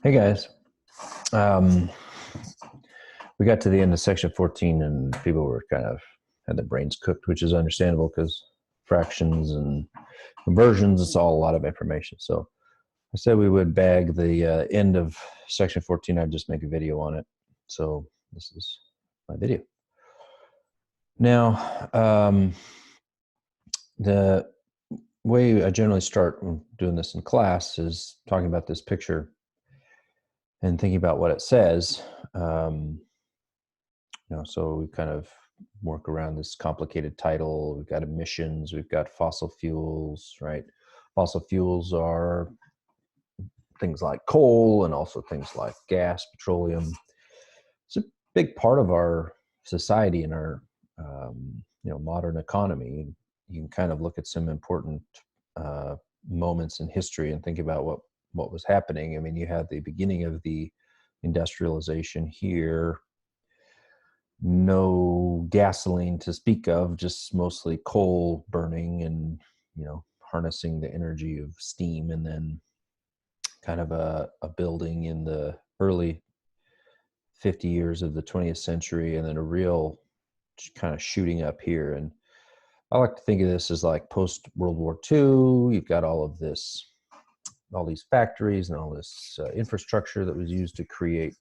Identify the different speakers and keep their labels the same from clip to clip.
Speaker 1: Hey guys, um, we got to the end of section 14 and people were kind of had their brains cooked, which is understandable because fractions and conversions, it's all a lot of information. So I said we would bag the end of section 14. I'd just make a video on it. So this is my video. Now, the way I generally start doing this in class is talking about this picture and thinking about what it says. So we kind of work around this complicated title. We've got emissions, we've got fossil fuels, right? Fossil fuels are things like coal and also things like gas, petroleum. It's a big part of our society and our modern economy. You can kind of look at some important moments in history and think about what was happening. I mean, you had the beginning of the industrialization here, no gasoline to speak of, just mostly coal burning and harnessing the energy of steam, and then kind of a building in the early 50 years of the 20th century, and then a real kind of shooting up here. And I like to think of this as like post World War II. You've got all these factories and all this infrastructure that was used to create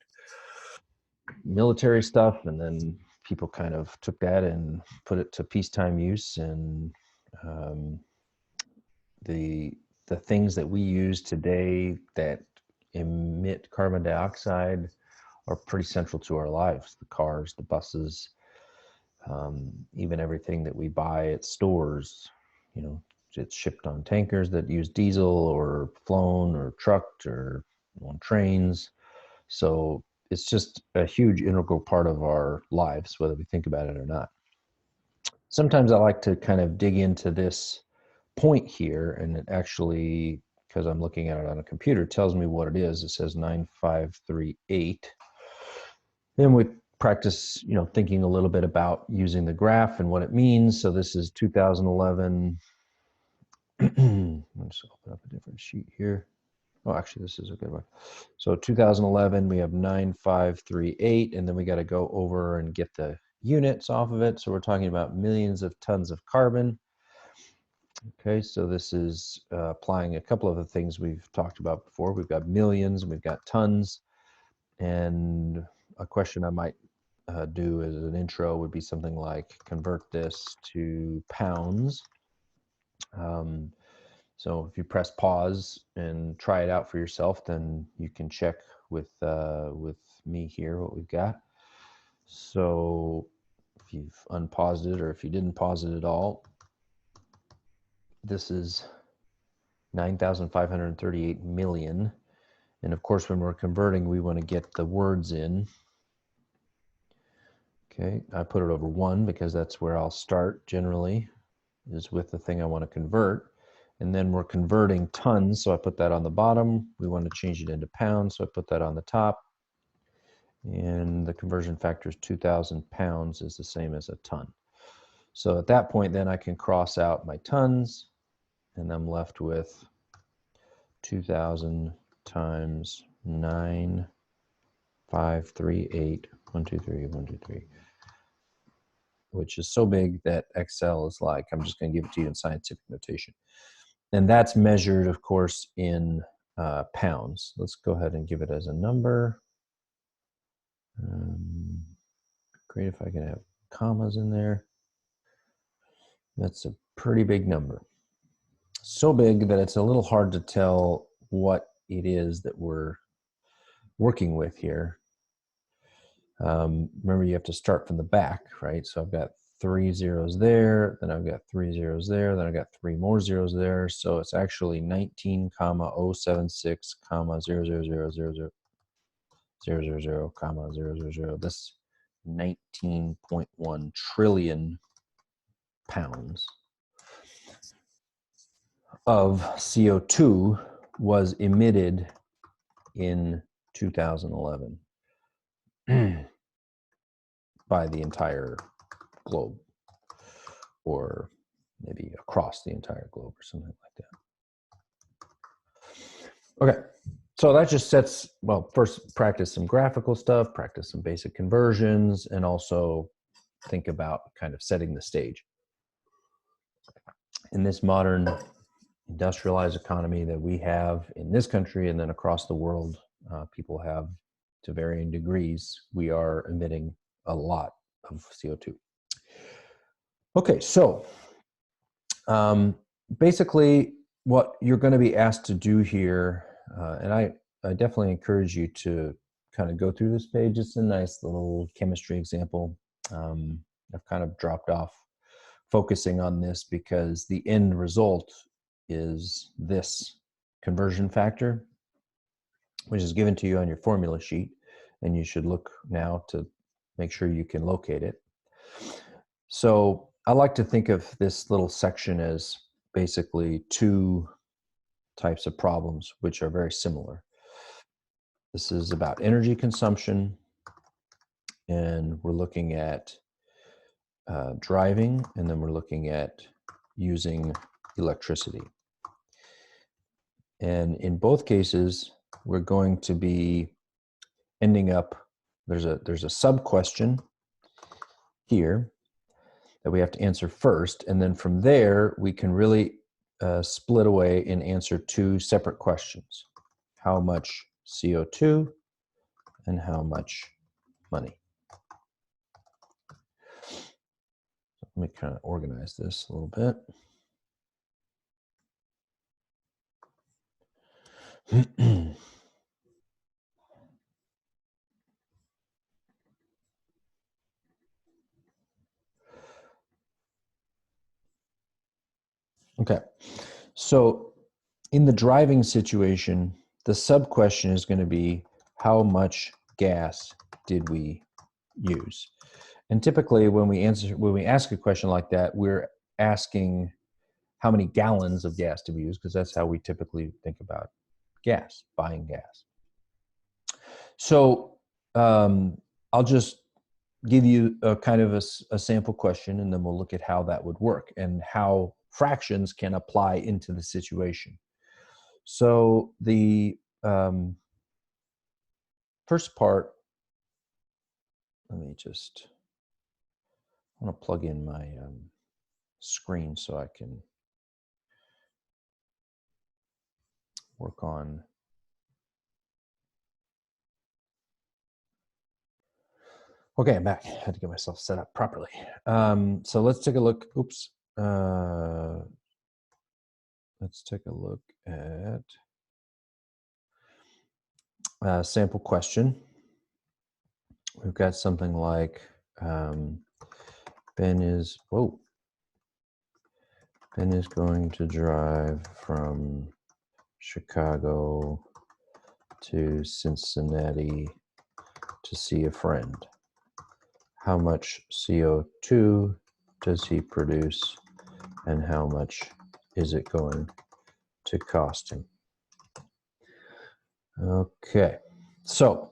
Speaker 1: military stuff, and then people kind of took that and put it to peacetime use. And um, the things that we use today that emit carbon dioxide are pretty central to our lives. The cars, the buses, even everything that we buy at stores, it's shipped on tankers that use diesel or flown or trucked or on trains. So it's just a huge integral part of our lives, whether we think about it or not. Sometimes I like to kind of dig into this point here, and it actually, because I'm looking at it on a computer, tells me what it is. It says 9538. Then we practice, thinking a little bit about using the graph and what it means. So this is 2011. Let's open up a different sheet here. Oh, actually, this is a good one. So 2011, we have 9538, and then we got to go over and get the units off of it. So we're talking about millions of tons of carbon. Okay, so this is applying a couple of the things we've talked about before. We've got millions and we've got tons. And a question I might do as an intro would be something like, convert this to pounds. So if you press pause and try it out for yourself, then you can check with me here what we've got. So if you've unpaused it, or if you didn't pause it at all, this is 9,538 million. And of course, when we're converting, we want to get the words in. Okay, I put it over 1 because that's where I'll start generally, is with the thing I want to convert. And then we're converting tons, so I put that on the bottom. We want to change it into pounds, so I put that on the top. And the conversion factor is 2,000 pounds is the same as a ton. So at that point, then I can cross out my tons, and I'm left with 2,000 times 9,538, 123, 123, which is so big that Excel is like, I'm just going to give it to you in scientific notation. And that's measured, of course, in pounds. Let's go ahead and give it as a number. Great if I can have commas in there. That's a pretty big number. So big that it's a little hard to tell what it is that we're working with here. Remember, you have to start from the back, right? So I've got 3 zeros there, then I've got 3 zeros there, then I've got 3 more zeros there. So it's actually 19,076, 0000000, comma 000. This 19.1 trillion pounds of CO2 was emitted in 2011 by the entire globe, or maybe across the entire globe or something like that. Okay, So that just sets, well, first practice some graphical stuff, practice some basic conversions, and also think about kind of setting the stage. In this modern industrialized economy that we have in this country and then across the world, people have to varying degrees, we are emitting a lot of CO2. Okay, so basically what you're going to be asked to do here, and I definitely encourage you to kind of go through this page. It's a nice little chemistry example. I've kind of dropped off focusing on this because the end result is this conversion factor, which is given to you on your formula sheet, and you should look now to make sure you can locate it. So I like to think of this little section as basically two types of problems which are very similar. This is about energy consumption, and we're looking at driving, and then we're looking at using electricity. And in both cases, we're going to be ending up, there's a sub question here that we have to answer first, and then from there we can really split away and answer two separate questions: how much CO2 and how much money. Let me kind of organize this a little bit. Okay, so in the driving situation, the sub question is going to be how much gas did we use? And typically when we ask a question like that, we're asking how many gallons of gas did we use, because that's how we typically think about gas, buying gas. So I'll just give you a kind of a sample question, and then we'll look at how that would work and how fractions can apply into the situation. So the first part, let me just, I want to plug in my screen so I can work on. Okay, I'm back. I had to get myself set up properly. So let's take a look. Oops. Let's take a look at sample question. We've got something like Ben is going to drive from Chicago to Cincinnati to see a friend. How much CO2 does he produce, and how much is it going to cost him? Okay, so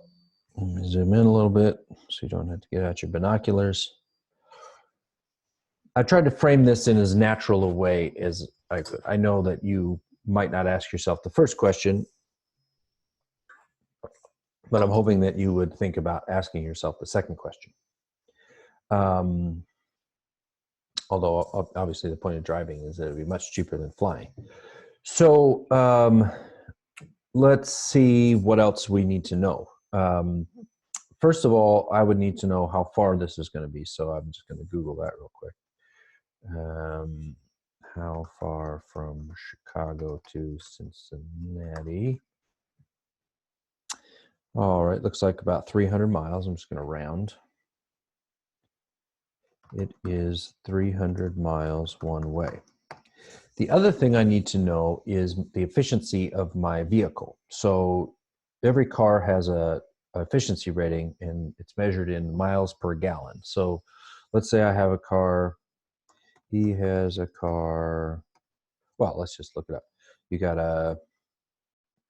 Speaker 1: let me zoom in a little bit so you don't have to get out your binoculars. I tried to frame this in as natural a way as I could. I know that you might not ask yourself the first question, but I'm hoping that you would think about asking yourself the second question. Although obviously the point of driving is that it would be much cheaper than flying. So let's see what else we need to know. First of all, I would need to know how far this is going to be. So I'm just going to Google that real quick. How far from Chicago to Cincinnati? All right, looks like about 300 miles. I'm just going to round. It is 300 miles one way. The other thing I need to know is the efficiency of my vehicle. So every car has a efficiency rating, and it's measured in miles per gallon. So let's say I have a car. He has a car. Well, let's just look it up. You got a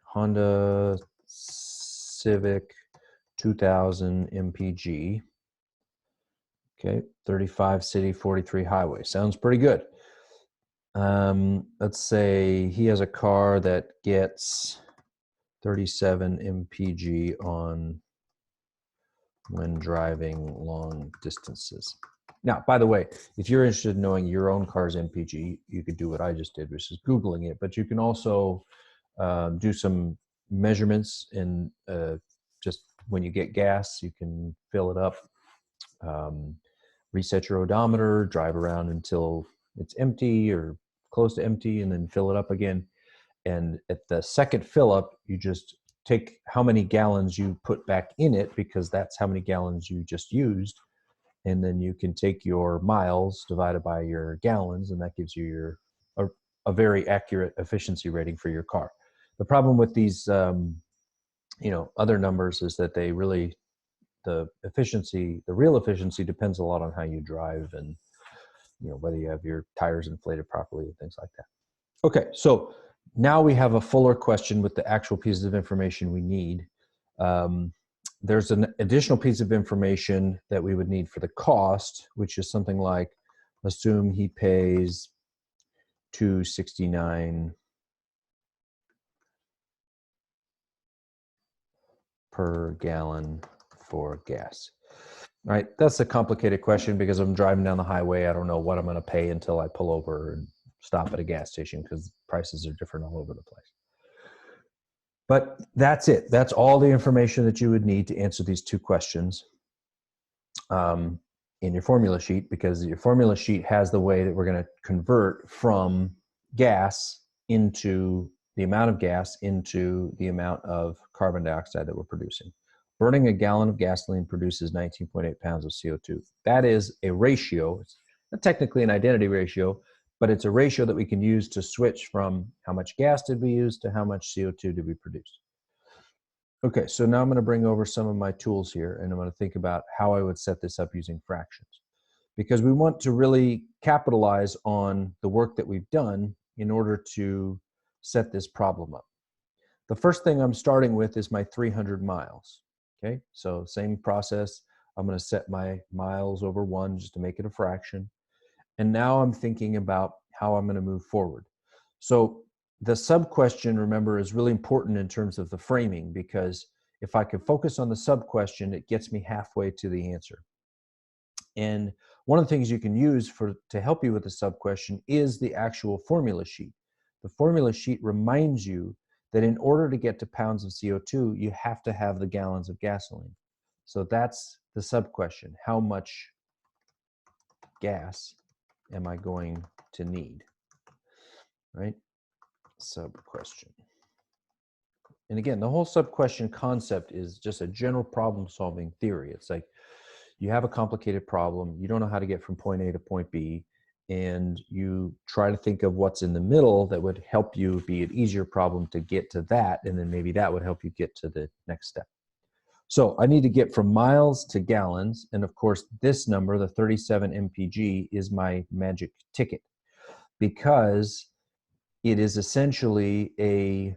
Speaker 1: Honda Civic 2000 MPG. Okay, 35 city, 43 highway. Sounds pretty good. Let's say he has a car that gets 37 mpg on when driving long distances. Now, by the way, if you're interested in knowing your own car's MPG, you could do what I just did, which is Googling it, but you can also do some measurements in just when you get gas, you can fill it up, reset your odometer, drive around until it's empty or close to empty, and then fill it up again. And at the second fill up, you just take how many gallons you put back in it, because that's how many gallons you just used. And then you can take your miles divided by your gallons, and that gives you a very accurate efficiency rating for your car. The problem with these, other numbers is that they really, the real efficiency depends a lot on how you drive and, whether you have your tires inflated properly and things like that. Okay, so now we have a fuller question with the actual pieces of information we need. There's an additional piece of information that we would need for the cost, which is something like, assume he pays $2.69 per gallon for gas. All right, that's a complicated question because I'm driving down the highway. I don't know what I'm going to pay until I pull over and stop at a gas station, because prices are different all over the place. But that's it. That's all the information that you would need to answer these two questions in your formula sheet, because your formula sheet has the way that we're going to convert from gas into the amount of gas into the amount of carbon dioxide that we're producing. Burning a gallon of gasoline produces 19.8 pounds of CO2. That is a ratio. It's not technically an identity ratio, but it's a ratio that we can use to switch from how much gas did we use to how much CO2 did we produce. Okay, so now I'm going to bring over some of my tools here, and I'm going to think about how I would set this up using fractions, because we want to really capitalize on the work that we've done in order to set this problem up. The first thing I'm starting with is my 300 miles. Okay, so same process. I'm going to set my miles over 1 just to make it a fraction. And now I'm thinking about how I'm going to move forward. So the sub-question, remember, is really important in terms of the framing, because if I can focus on the sub-question, it gets me halfway to the answer. And one of the things you can use to help you with the sub-question is the actual formula sheet. The formula sheet reminds you that in order to get to pounds of CO2, you have to have the gallons of gasoline. So that's the sub-question. How much gas am I going to need, right? Sub-question. And again, the whole sub-question concept is just a general problem-solving theory. It's like you have a complicated problem, you don't know how to get from point A to point B, and you try to think of what's in the middle that would help you be an easier problem to get to that, and then maybe that would help you get to the next step. So I need to get from miles to gallons, and of course this number, the 37 mpg, is my magic ticket, because it is essentially a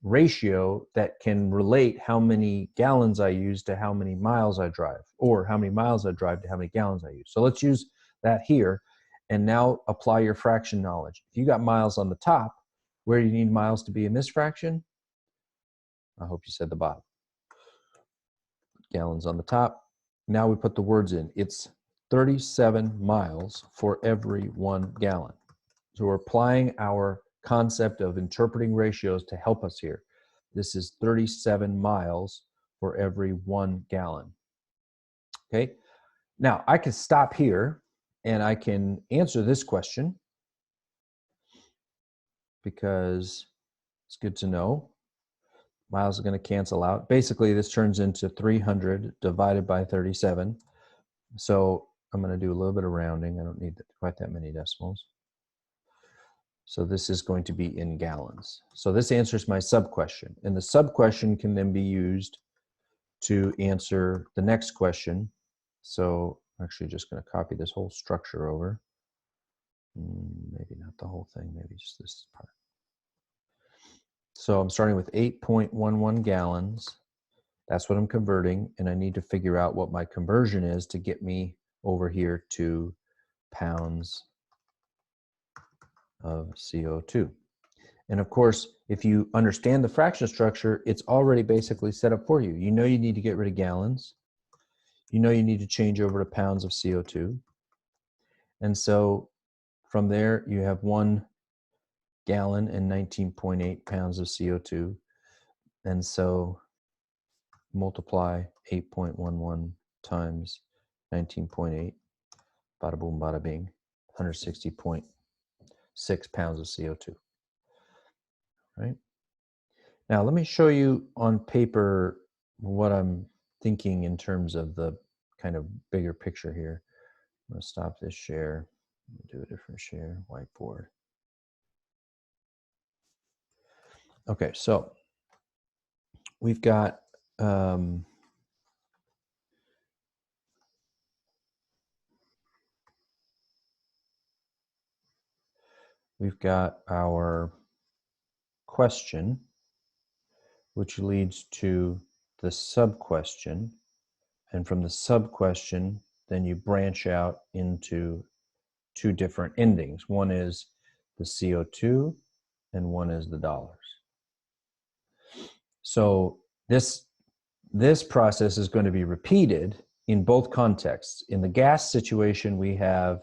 Speaker 1: ratio that can relate how many gallons I use to how many miles I drive, or how many miles I drive to how many gallons I use. So let's use that here, and now apply your fraction knowledge. If you got miles on the top, where do you need miles to be in this fraction? I hope you said the bottom. Gallons on the top. Now we put the words in. It's 37 miles for every 1 gallon. So we're applying our concept of interpreting ratios to help us here. This is 37 miles for every 1 gallon. Okay, now I can stop here and I can answer this question, because it's good to know. Miles are going to cancel out. Basically, this turns into 300 divided by 37. So I'm going to do a little bit of rounding. I don't need quite that many decimals. So this is going to be in gallons. So this answers my sub-question. And the sub-question can then be used to answer the next question. So I'm actually just going to copy this whole structure over. Maybe not the whole thing, maybe just this part. So I'm starting with 8.11 gallons. That's what I'm converting, and I need to figure out what my conversion is to get me over here to pounds of CO2. And of course, if you understand the fraction structure, it's already basically set up for you. You know you need to get rid of gallons. You know you need to change over to pounds of CO2. And so from there, you have 1 gallon and 19.8 pounds of CO2. And so multiply 8.11 times 19.8, bada boom, bada bing, 160.6 pounds of CO2, right? Now, let me show you on paper what I'm thinking in terms of the kind of bigger picture here. I'm going to stop this share, do a different share, whiteboard. Okay, so we've got our question, which leads to the sub-question. And from the sub-question, then you branch out into 2 different endings. One is the CO2 and one is the dollars. So this process is going to be repeated in both contexts. In the gas situation, we have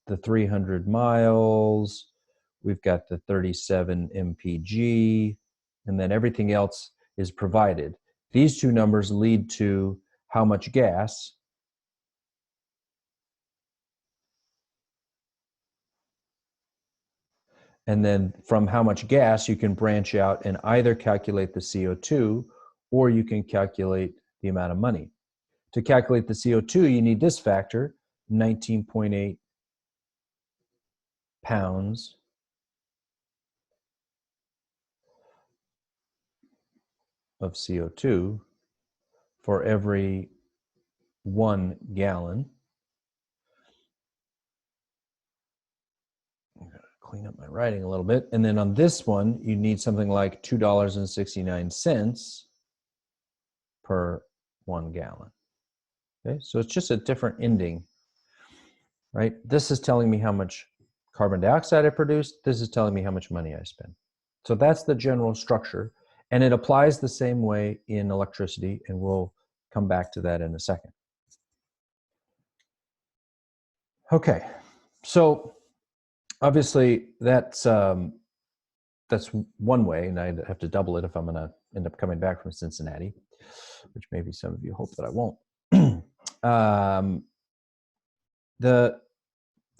Speaker 1: the 300 miles, we've got the 37 mpg, and then everything else is provided. These 2 numbers lead to how much gas, and then from how much gas you can branch out and either calculate the CO2 or you can calculate the amount of money. To calculate the CO2, you need this factor, 19.8 pounds of CO2 for every 1 gallon. I'm going to clean up my writing a little bit. And then on this one, you need something like $2.69 per 1 gallon. Okay, so it's just a different ending, right? This is telling me how much carbon dioxide I produced. This is telling me how much money I spent. So that's the general structure. And it applies the same way in electricity, and we'll come back to that in a second. Okay, so obviously that's one way, and I'd have to double it if I'm going to end up coming back from Cincinnati, which maybe some of you hope that I won't. The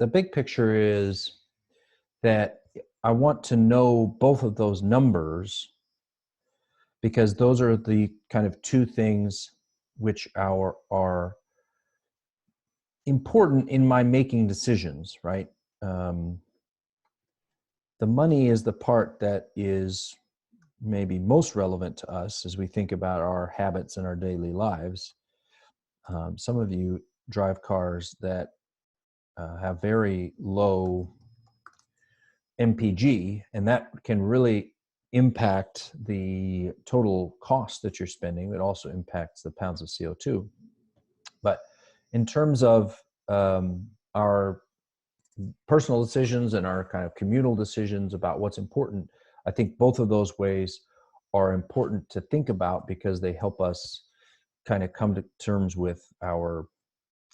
Speaker 1: big picture is that I want to know both of those numbers because those are the kind of 2 things which are important in my making decisions, right? The money is the part that is maybe most relevant to us as we think about our habits in our daily lives. Some of you drive cars that have very low MPG, and that can really impact the total cost that you're spending. It also impacts the pounds of CO2. But in terms of our personal decisions and our kind of communal decisions about what's important, I think both of those ways are important to think about because they help us kind of come to terms with our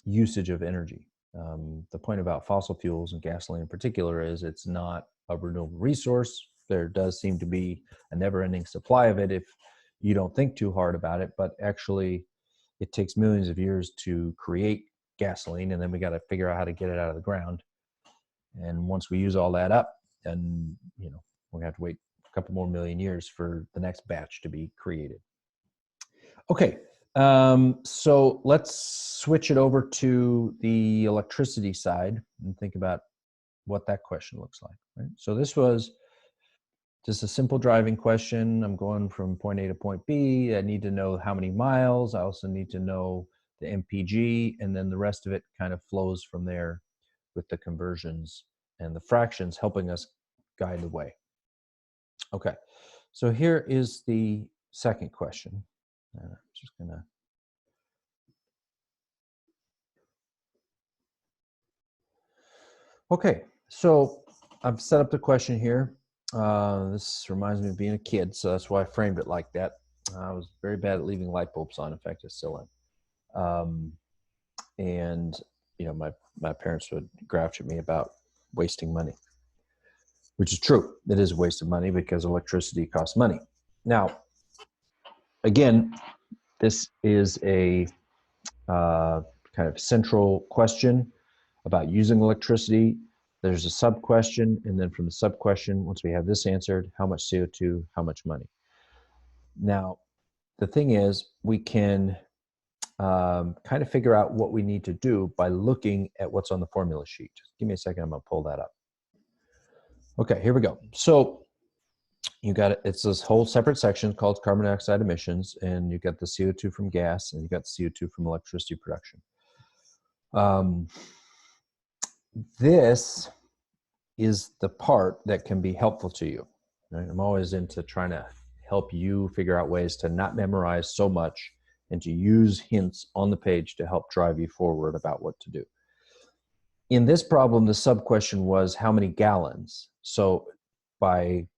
Speaker 1: usage of energy. The point about fossil fuels and gasoline in particular is it's not a renewable resource. There does seem to be a never-ending supply of it if you don't think too hard about it, but actually it takes millions of years to create gasoline, and then we got to figure out how to get it out of the ground. And once we use all that up, then we have to wait a couple more million years for the next batch to be created. Okay, so let's switch it over to the electricity side and think about what that question looks like. Right? So this was just a simple driving question. I'm going from point A to point B. I need to know how many miles. I also need to know the MPG, and then the rest of it kind of flows from there with the conversions and the fractions helping us guide the way. Okay, so here is the second question. I'm just gonna Okay, so I've set up the question here. This reminds me of being a kid, so that's why I framed it like that. I was very bad at leaving light bulbs on. In fact, I still am. And you know, my parents would grouch at me about wasting money, which is true. It is a waste of money because electricity costs money. Now, again, this is a kind of central question about using electricity. There's a sub question, and then from the sub question, once we have this answered, how much CO2, how much money? Now, the thing is, we can kind of figure out what we need to do by looking at what's on the formula sheet. Just give me a second, I'm gonna pull that up. Okay, here we go. So you got it, it's this whole separate section called carbon dioxide emissions, and you got the CO2 from gas, and you got the CO2 from electricity production. This is the part that can be helpful to you. Right? I'm always into trying to help you figure out ways to not memorize so much and to use hints on the page to help drive you forward about what to do. In this problem, the sub question was how many gallons? So by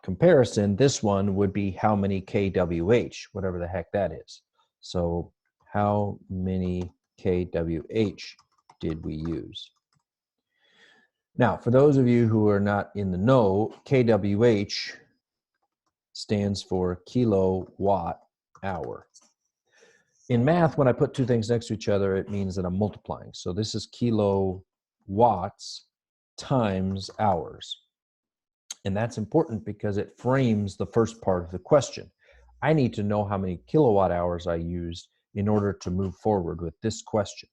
Speaker 1: comparison, this one would be how many kWh, whatever the heck that is. So how many kWh did we use? Now, for those of you who are not in the know, kWh stands for kilowatt hour. In math, when I put two things next to each other, it means that I'm multiplying. So this is kilowatts times hours. And that's important because it frames the first part of the question. I need to know how many kilowatt hours I used in order to move forward with this question.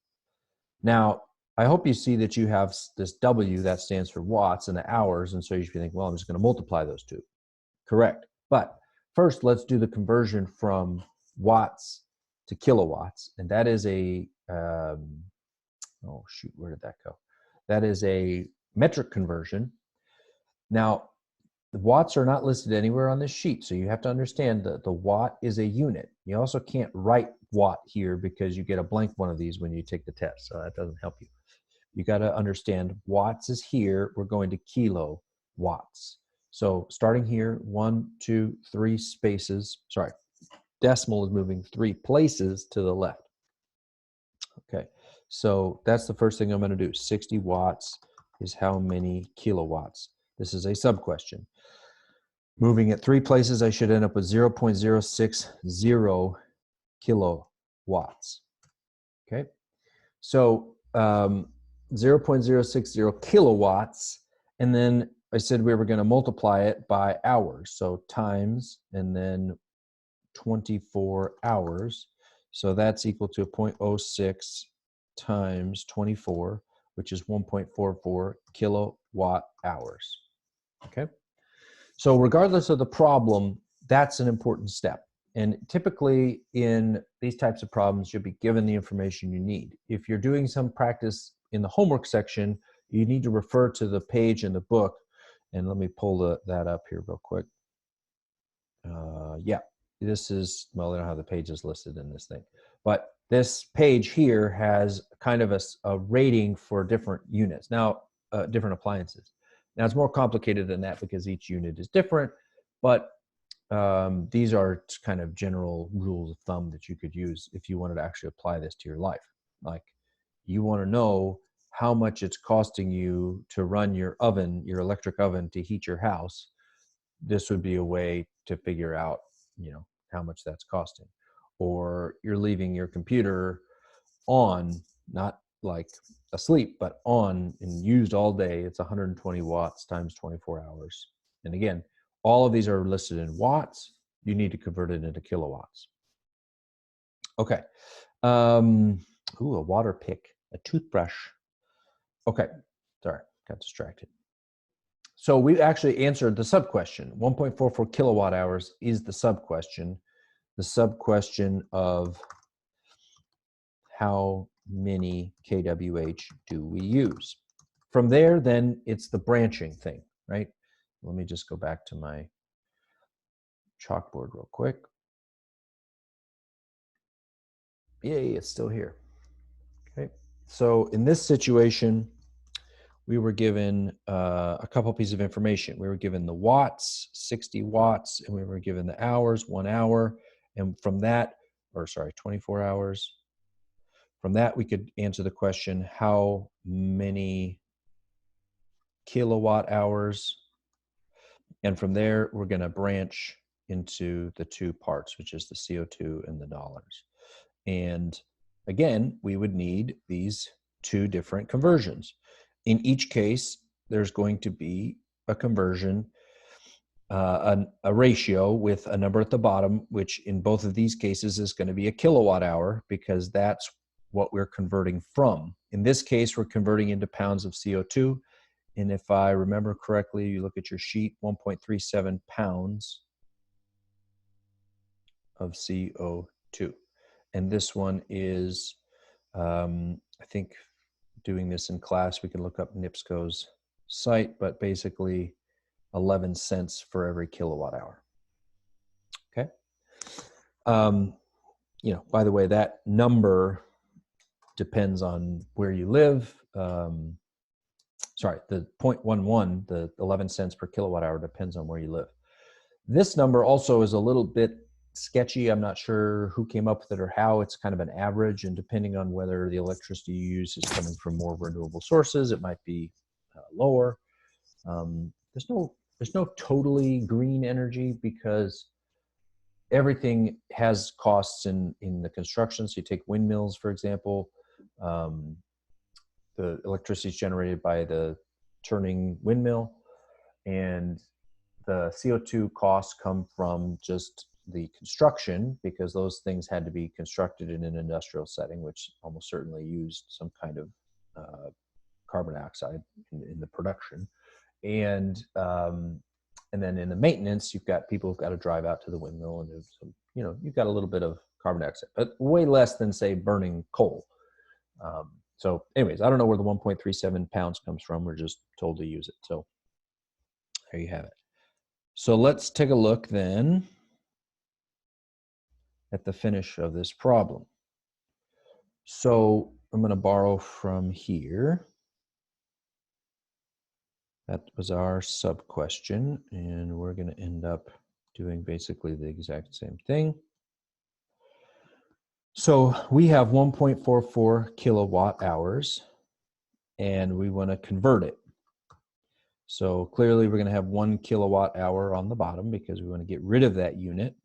Speaker 1: Now, I hope you see that you have this W that stands for watts and the hours, and so you should think, well, I'm just going to multiply those two. Correct. But first, let's do the conversion from watts to kilowatts, and that is a, oh shoot, where did that go? That is a metric conversion. Now, the watts are not listed anywhere on this sheet, so you have to understand that the watt is a unit. You also can't write watt here because you get a blank one of these when you take the test, so that doesn't help you. You got to understand watts is here. We're going to kilowatts. So starting here, 1, 2, 3 spaces. Sorry, decimal is moving 3 places to the left. Okay, so that's the first thing I'm going to do. 60 watts is how many kilowatts? This is a sub question. Moving at 3 places, I should end up with 0.060 kilowatts. Okay, so 0.060 kilowatts, and then I said we were going to multiply it by hours, so times and then 24 hours, so that's equal to 0.06 times 24, which is 1.44 kilowatt hours. Okay, so regardless of the problem, that's an important step. And typically in these types of problems, you'll be given the information you need. If you're doing some practice in the homework section, you need to refer to the page in the book. And let me pull that up here real quick. Yeah, this is, well, I don't have the pages listed in this thing. But this page here has kind of a rating for different units. Now, different appliances. Now, it's more complicated than that because each unit is different. But these are kind of general rules of thumb that you could use if you wanted to actually apply this to your life. Like, you want to know how much it's costing you to run your oven, your electric oven, to heat your house. This would be a way to figure out, you know, how much that's costing. Or you're leaving your computer on, not like asleep, but on and used all day. It's 120 watts times 24 hours. And again, all of these are listed in watts. You need to convert it into kilowatts. Okay. Ooh, a water pick, a toothbrush. Okay, sorry, got distracted. So we actually answered the sub question. 1.44 kilowatt hours is the sub question. The sub question of how many kWh do we use? From there, then it's the branching thing, right? Let me just go back to my chalkboard real quick. Yay, it's still here. Okay, so in this situation, we were given a couple pieces of information. We were given the watts, 60 watts, and we were given the hours, 1 hour. And from that, or sorry, 24 hours. From that, we could answer the question, how many kilowatt hours? And from there, we're going to branch into the two parts, which is the CO2 and the dollars. And again, we would need these two different conversions. In each case, there's going to be a conversion, a ratio with a number at the bottom, which in both of these cases is going to be a kilowatt hour, because that's what we're converting from. In this case, we're converting into pounds of CO2. And if I remember correctly, you look at your sheet, 1.37 pounds of CO2. And this one is, I think doing this in class, we can look up NIPSCO's site, but basically 11 cents for every kilowatt hour. Okay. You know, by the way, that number depends on where you live. Sorry, the 0.11, the 11 cents per kilowatt hour depends on where you live. This number also is a little bit sketchy. I'm not sure who came up with it or how. It's kind of an average, and depending on whether the electricity you use is coming from more renewable sources, it might be lower. There's no totally green energy, because everything has costs in the construction. So you take windmills, for example. The electricity is generated by the turning windmill, and the CO2 costs come from just the construction, because those things had to be constructed in an industrial setting, which almost certainly used some kind of carbon dioxide in the production. And then in the maintenance, you've got people who've got to drive out to the windmill, and some, you know, you've got a little bit of carbon dioxide, but way less than, say, burning coal. So anyways, I don't know where the 1.37 pounds comes from. We're just told to use it. So there you have it. So let's take a look then at the finish of this problem. So I'm going to borrow from here. That was our sub question, and we're going to end up doing basically the exact same thing. So we have 1.44 kilowatt hours, and we want to convert it. So clearly we're going to have 1 kilowatt hour on the bottom, because we want to get rid of that unit.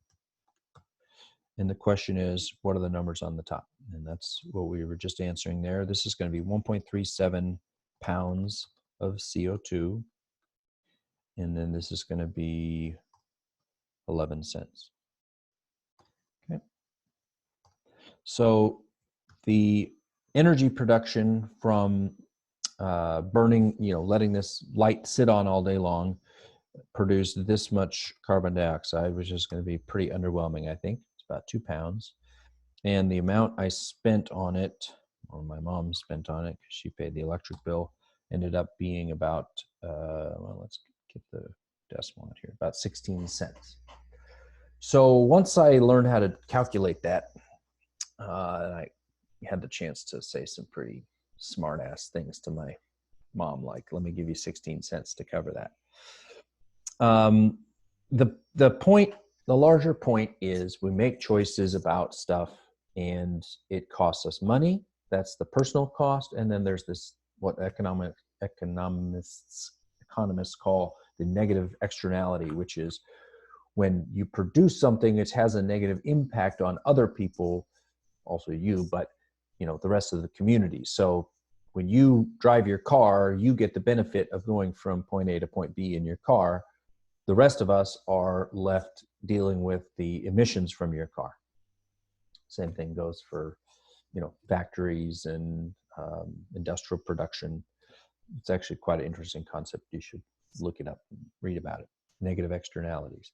Speaker 1: And the question is, what are the numbers on the top? And that's what we were just answering there. This is going to be 1.37 pounds of CO2. And then this is going to be 11 cents. Okay. So the energy production from burning, you know, letting this light sit on all day long, produced this much carbon dioxide, which is going to be pretty underwhelming, I think. It's about 2 pounds. And the amount I spent on it, or my mom spent on it, because she paid the electric bill, ended up being about, well, let's get the decimal out here, about 16 cents. So once I learned how to calculate that, I had the chance to say some pretty smart ass things to my mom, like, let me give you 16 cents to cover that. The point, the larger point is, we make choices about stuff and it costs us money. That's the personal cost. And then there's this, what economists call the negative externality, which is when you produce something, it has a negative impact on other people, also you, but you know, the rest of the community. So when you drive your car, you get the benefit of going from point A to point B in your car. The rest of us are left dealing with the emissions from your car. Same thing goes for, you know, factories and industrial production. It's actually quite an interesting concept. You should look it up and read about it. Negative externalities.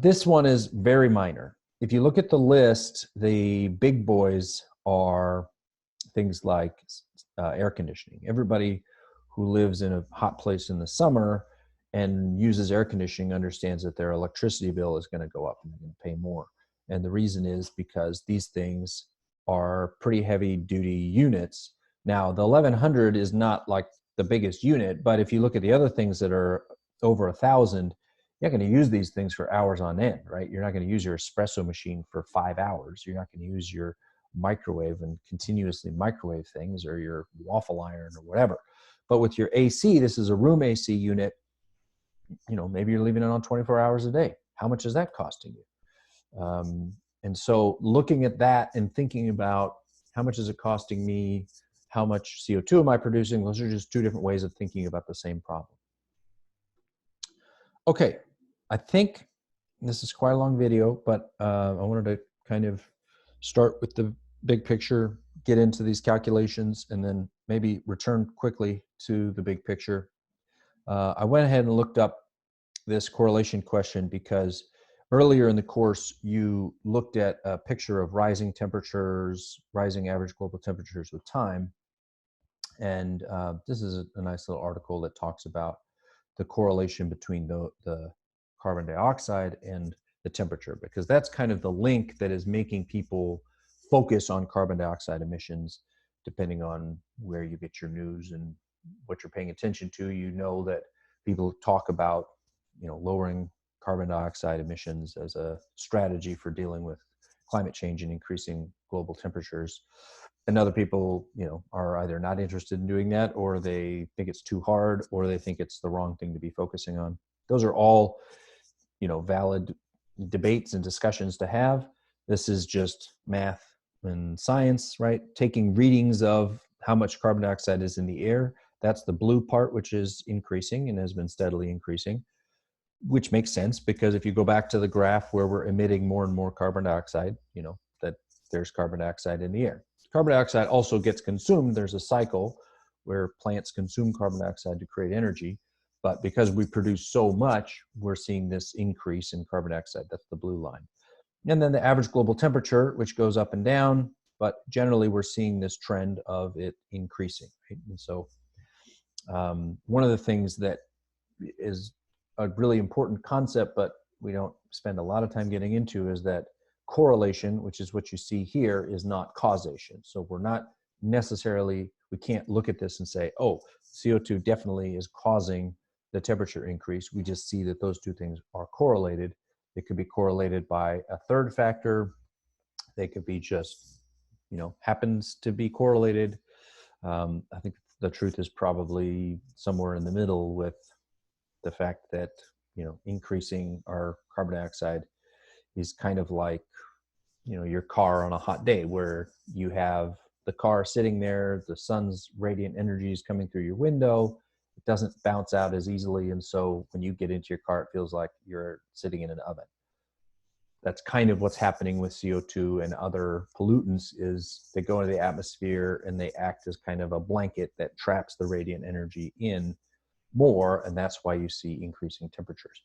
Speaker 1: This one is very minor. If you look at the list, the big boys are things like air conditioning. Everybody who lives in a hot place in the summer and uses air conditioning understands that their electricity bill is going to go up and they're going to pay more. And the reason is because these things are pretty heavy duty units. Now, the 1100 is not like the biggest unit. But if you look at the other things that are over 1,000, you're not going to use these things for hours on end, right? You're not going to use your espresso machine for 5 hours. You're not going to use your microwave and continuously microwave things, or your waffle iron or whatever. But with your AC, this is a room AC unit. You know, maybe you're leaving it on 24 hours a day. How much is that costing you? And so looking at that and thinking about how much is it costing me, how much CO2 am I producing, those are just two different ways of thinking about the same problem. Okay, I think this is quite a long video, but I wanted to kind of start with the big picture, get into these calculations, and then maybe return quickly to the big picture. I went ahead and looked up this correlation question because earlier in the course, you looked at a picture of rising temperatures, rising average global temperatures with time. And this is a nice little article that talks about the correlation between the carbon dioxide and the temperature, because that's kind of the link that is making people focus on carbon dioxide emissions. Depending on where you get your news and what you're paying attention to, you know that people talk about, you know, lowering carbon dioxide emissions as a strategy for dealing with climate change and increasing global temperatures. And other people, you know, are either not interested in doing that, or they think it's too hard, or they think it's the wrong thing to be focusing on. Those are all, you know, valid debates and discussions to have. This is just math and science, right? Taking readings of how much carbon dioxide is in the air. That's the blue part, which is increasing and has been steadily increasing, which makes sense because if you go back to the graph where we're emitting more and more carbon dioxide, you know, that there's carbon dioxide in the air. Carbon dioxide also gets consumed. There's a cycle where plants consume carbon dioxide to create energy. But because we produce so much, we're seeing this increase in carbon dioxide. That's the blue line. And then the average global temperature, which goes up and down, but generally we're seeing this trend of it increasing. Right? And so one of the things that is a really important concept, but we don't spend a lot of time getting into, is that correlation, which is what you see here, is not causation. So we're not necessarily, we can't look at this and say, oh, CO2 definitely is causing the temperature increase. We just see that those two things are correlated. They could be correlated by a third factor. They could be just, you know, happens to be correlated. I think the truth is probably somewhere in the middle, with the fact that, you know, increasing our carbon dioxide is kind of like, you know, your car on a hot day where you have the car sitting there, the sun's radiant energy is coming through your window, it doesn't bounce out as easily. And so when you get into your car, it feels like you're sitting in an oven. That's kind of what's happening with CO2 and other pollutants, is they go into the atmosphere and they act as kind of a blanket that traps the radiant energy in more, and that's why you see increasing temperatures.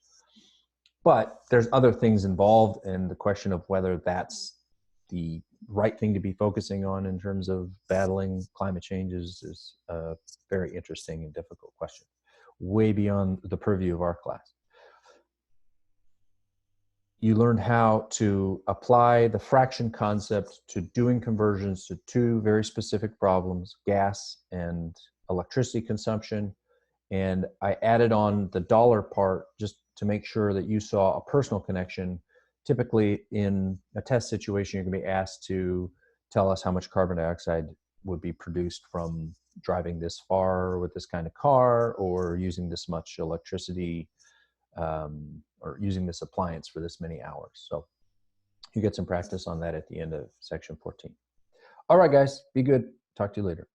Speaker 1: But there's other things involved, and the question of whether that's the right thing to be focusing on in terms of battling climate change is a very interesting and difficult question, way beyond the purview of our class. You learned how to apply the fraction concept to doing conversions to two very specific problems, gas and electricity consumption. And I added on the dollar part just to make sure that you saw a personal connection. Typically in a test situation, you're going to be asked to tell us how much carbon dioxide would be produced from driving this far with this kind of car, or using this much electricity, or using this appliance for this many hours. So you get some practice on that at the end of section 14. All right, guys, be good. Talk to you later.